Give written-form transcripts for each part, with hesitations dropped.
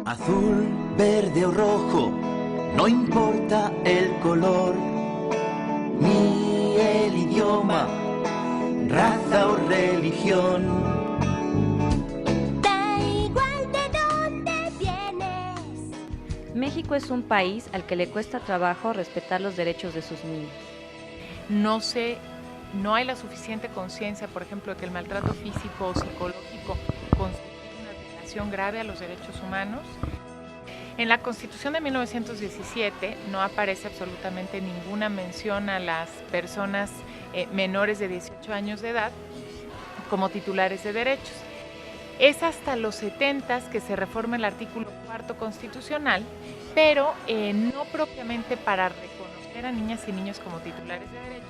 Azul, verde o rojo, no importa el color, ni el idioma, raza o religión. Da igual de dónde vienes. México es un país al que le cuesta trabajo respetar los derechos de sus niños. No hay la suficiente conciencia, por ejemplo, de que el maltrato físico o psicológico constituye una violación grave a los derechos humanos. En la Constitución de 1917 no aparece absolutamente ninguna mención a las personas menores de 18 años de edad como titulares de derechos. Es hasta los 70 que se reforma el artículo 4 constitucional, pero no propiamente para reconocer a niñas y niños como titulares de derechos,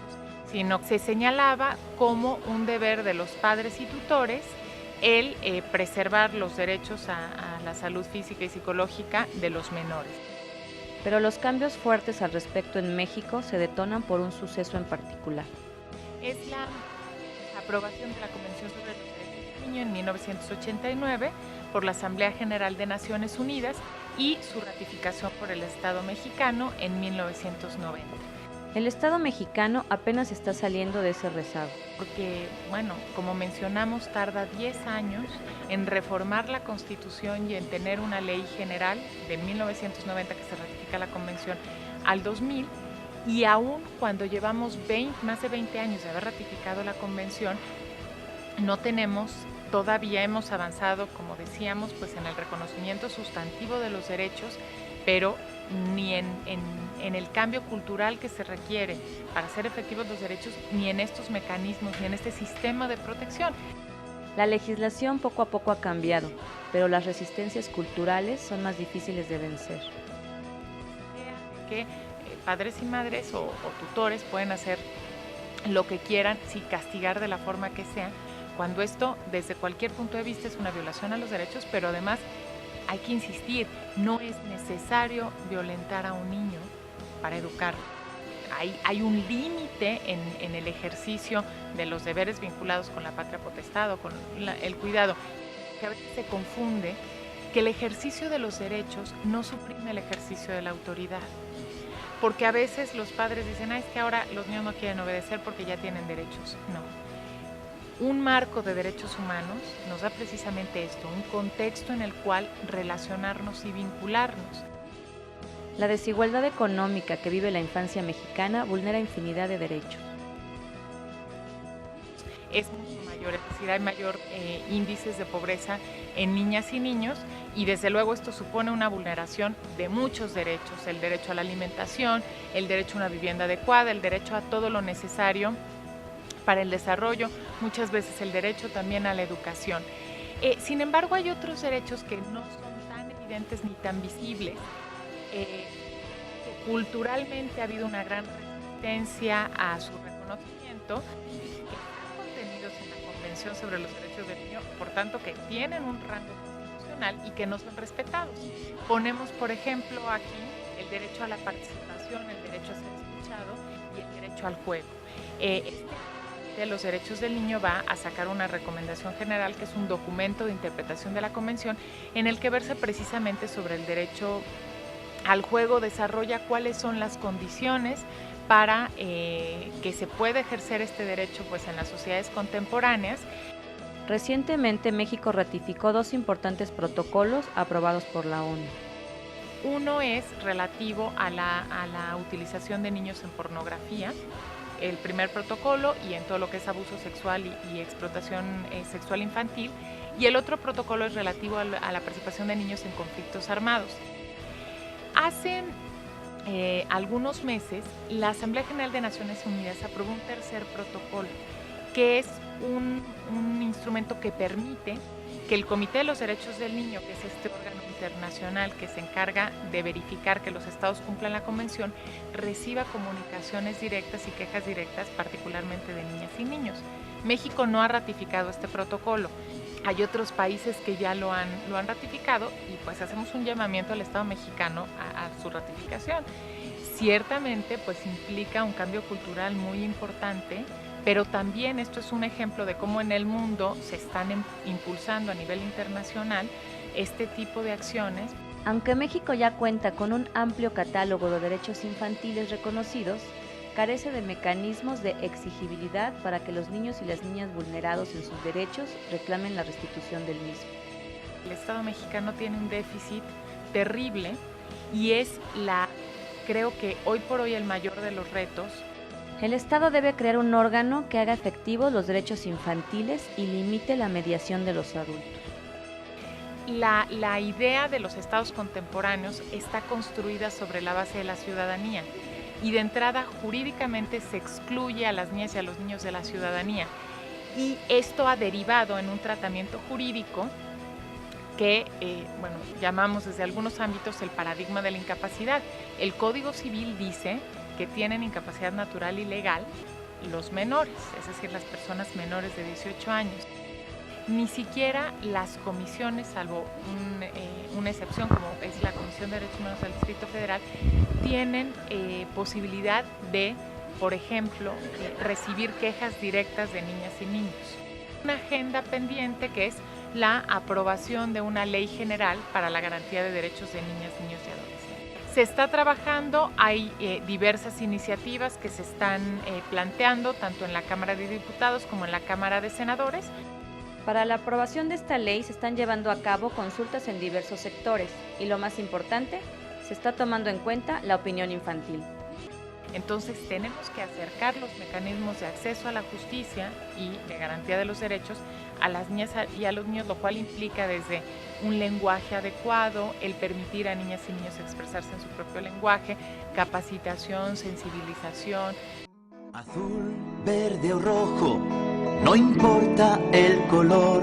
sino que se señalaba como un deber de los padres y tutores el preservar los derechos a la salud física y psicológica de los menores. Pero los cambios fuertes al respecto en México se detonan por un suceso en particular. Es la aprobación de la Convención sobre los Derechos del Niño en 1989 por la Asamblea General de Naciones Unidas y su ratificación por el Estado mexicano en 1990. El Estado mexicano apenas está saliendo de ese rezago. Porque, bueno, como mencionamos, tarda 10 años en reformar la Constitución y en tener una ley general de 1990 que se ratifica la Convención al 2000, y aún cuando llevamos más de 20 años de haber ratificado la Convención, no tenemos, todavía hemos avanzado, como decíamos, pues en el reconocimiento sustantivo de los derechos, pero ni en el cambio cultural que se requiere para hacer efectivos los derechos, ni en estos mecanismos, ni en este sistema de protección. La legislación poco a poco ha cambiado, pero las resistencias culturales son más difíciles de vencer. Que padres y madres o tutores pueden hacer lo que quieran sin castigar de la forma que sea, cuando esto desde cualquier punto de vista es una violación a los derechos, pero además hay que insistir, no es necesario violentar a un niño para educarlo. Hay un límite en el ejercicio de los deberes vinculados con la patria potestad o con el cuidado, que a veces se confunde que el ejercicio de los derechos no suprime el ejercicio de la autoridad. Porque a veces los padres dicen, es que ahora los niños no quieren obedecer porque ya tienen derechos. No. Un marco de derechos humanos nos da precisamente esto, un contexto en el cual relacionarnos y vincularnos. La desigualdad económica que vive la infancia mexicana vulnera infinidad de derechos. Es mucho mayor, es decir, hay mayor índices de pobreza en niñas y niños, y desde luego esto supone una vulneración de muchos derechos, el derecho a la alimentación, el derecho a una vivienda adecuada, el derecho a todo lo necesario para el desarrollo, muchas veces el derecho también a la educación. Sin embargo, hay otros derechos que no son tan evidentes ni tan visibles, que culturalmente ha habido una gran resistencia a su reconocimiento y que están contenidos en la Convención sobre los Derechos del Niño, por tanto que tienen un rango constitucional y que no son respetados. Ponemos, por ejemplo, aquí el derecho a la participación, el derecho a ser escuchado y el derecho al juego. De los derechos del niño va a sacar una recomendación general, que es un documento de interpretación de la Convención, en el que versa precisamente sobre el derecho al juego, desarrolla cuáles son las condiciones para que se pueda ejercer este derecho pues, en las sociedades contemporáneas. Recientemente México ratificó 2 importantes protocolos aprobados por la ONU. Uno es relativo a la utilización de niños en pornografía, el primer protocolo, y en todo lo que es abuso sexual y explotación sexual infantil, y el otro protocolo es relativo a la participación de niños en conflictos armados. Hace algunos meses la Asamblea General de Naciones Unidas aprobó un tercer protocolo, que es un instrumento que permite que el Comité de los Derechos del Niño, que es este órgano internacional que se encarga de verificar que los estados cumplan la convención, reciba comunicaciones directas y quejas directas, particularmente de niñas y niños. México no ha ratificado este protocolo. Hay otros países que ya lo han ratificado, y pues hacemos un llamamiento al Estado mexicano a su ratificación. Ciertamente pues implica un cambio cultural muy importante, pero también esto es un ejemplo de cómo en el mundo se están impulsando a nivel internacional este tipo de acciones Aunque México ya cuenta con un amplio catálogo de derechos infantiles reconocidos, carece de mecanismos de exigibilidad para que los niños y las niñas vulnerados en sus derechos reclamen la restitución del mismo. El Estado mexicano tiene un déficit terrible y es creo que hoy por hoy el mayor de los retos. El Estado debe crear un órgano que haga efectivos los derechos infantiles y limite la mediación de los adultos. La idea de los estados contemporáneos está construida sobre la base de la ciudadanía y de entrada jurídicamente se excluye a las niñas y a los niños de la ciudadanía, y esto ha derivado en un tratamiento jurídico que llamamos desde algunos ámbitos el paradigma de la incapacidad. El Código Civil dice que tienen incapacidad natural y legal los menores, es decir, las personas menores de 18 años. Ni siquiera las comisiones, salvo una excepción como es la Comisión de Derechos Humanos del Distrito Federal, tienen posibilidad de, por ejemplo, recibir quejas directas de niñas y niños. Una agenda pendiente que es la aprobación de una ley general para la garantía de derechos de niñas, niños y adolescentes. Se está trabajando, hay diversas iniciativas que se están planteando tanto en la Cámara de Diputados como en la Cámara de Senadores. Para la aprobación de esta ley se están llevando a cabo consultas en diversos sectores y lo más importante, se está tomando en cuenta la opinión infantil. Entonces tenemos que acercar los mecanismos de acceso a la justicia y de garantía de los derechos a las niñas y a los niños, lo cual implica desde un lenguaje adecuado, el permitir a niñas y niños expresarse en su propio lenguaje, capacitación, sensibilización. Azul, verde o rojo, no importa el color.